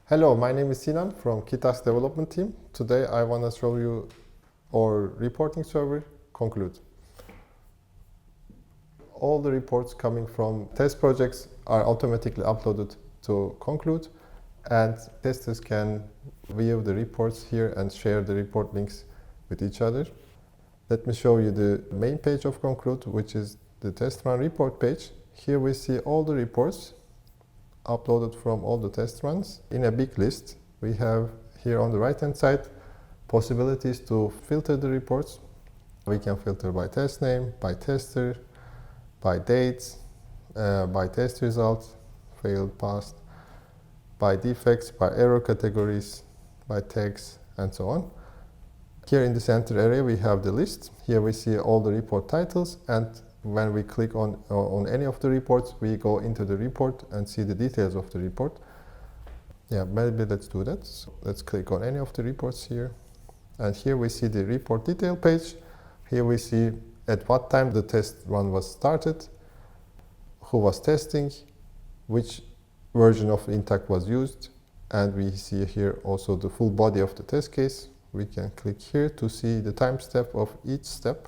Hello, my name is Sinan from QiTASC development team. Today I want to show you our reporting server, conQlude. All the reports coming from test projects are automatically uploaded to conQlude, and testers can view the reports here and share the report links with each other. Let me show you the main page of conQlude, which is the test run report page. Here we see all the reports uploaded from all the test runs in a big list. We have here on the right hand side possibilities to filter the reports. We can filter by test name, by tester, by dates, by test result, failed, passed, by defects, by error categories, by tags, and so on. Here in the center area we have the list. Here we see all the report titles, and when we click on any of the reports, we go into the report and see the details of the report. Yeah, maybe let's do that. So let's click on any of the reports here. And here we see the report detail page. Here we see at what time the test run was started, who was testing, which version of intaQt was used, and we see here also the full body of the test case. We can click here to see the time step of each step.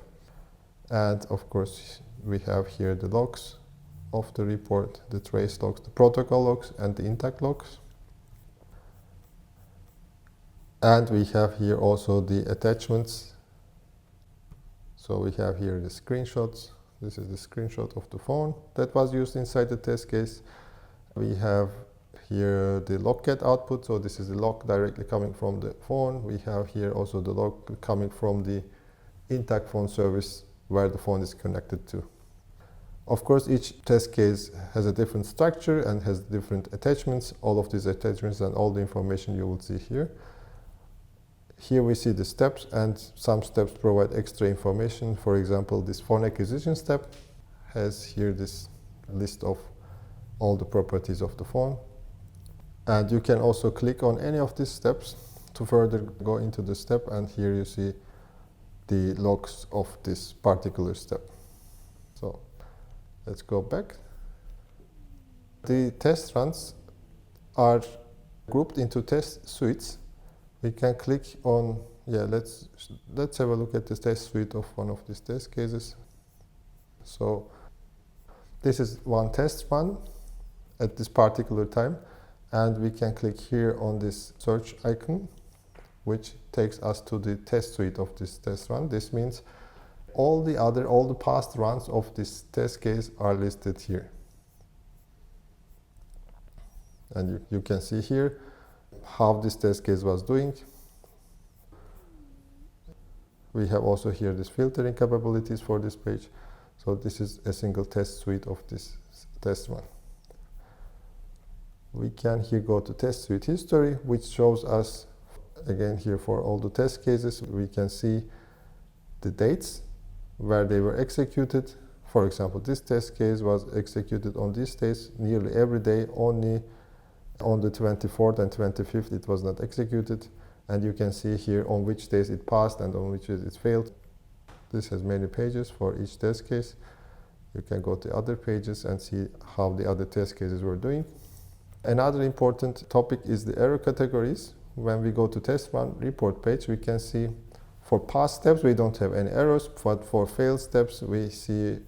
And of course, we have here the logs of the report, the trace logs, the protocol logs, and the intaQt logs. And we have here also the attachments. So we have here the screenshots. This is the screenshot of the phone that was used inside the test case. We have here the logcat output. So this is the log directly coming from the phone. We have here also the log coming from the intaQt phone service where the phone is connected to. Of course, each test case has a different structure and has different attachments. All of these attachments and all the information you will see here. Here we see the steps, and some steps provide extra information. For example, this phone acquisition step has here this list of all the properties of the phone. And you can also click on any of these steps to further go into the step, and here you see the logs of this particular step. So let's go back. The test runs are grouped into test suites. We can click on, let's have a look at the test suite of one of these test cases. So this is one test run at this particular time, and we can click here on this search icon, which takes us to the test suite of this test run. This means all the past runs of this test case are listed here. And you can see here how this test case was doing. We have also here this filtering capabilities for this page. So this is a single test suite of this test run. We can here go to test suite history, which shows us, again here for all the test cases, we can see the dates where they were executed. For example, this test case was executed on these days nearly every day. Only on the 24th and 25th it was not executed. And you can see here on which days it passed and on which days it failed. This has many pages for each test case. You can go to other pages and see how the other test cases were doing. Another important topic is the error categories. When we go to test run report page, we can see for past steps we don't have any errors, but for failed steps we see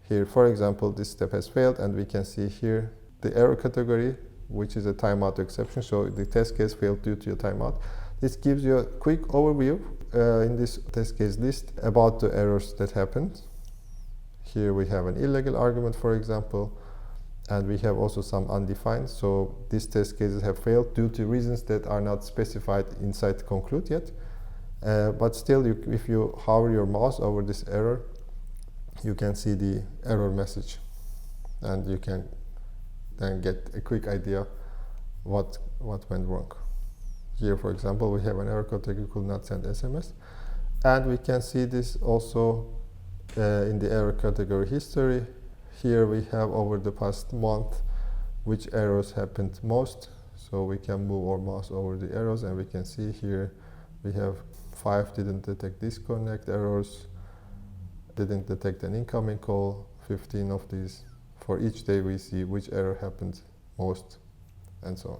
here, for example, this step has failed, and we can see here the error category, which is a timeout exception. So the test case failed due to a timeout. This gives you a quick overview in this test case list about the errors that happened. Here we have an illegal argument, for example, and we have also some undefined. So these test cases have failed due to reasons that are not specified inside conQlude yet. But still, if you hover your mouse over this error, you can see the error message, and you can then get a quick idea what went wrong. Here, for example, we have an error category could not send SMS, and we can see this also in the error category history. Here we have over the past month which errors happened most. So we can move our mouse over the errors, and we can see here we have 5 didn't detect disconnect errors, didn't detect an incoming call, 15 of these. For each day we see which error happened most, and so on.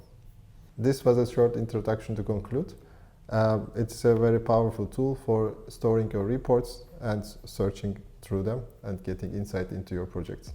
This was a short introduction to conQlude. It's a very powerful tool for storing your reports and searching through them and getting insight into your projects.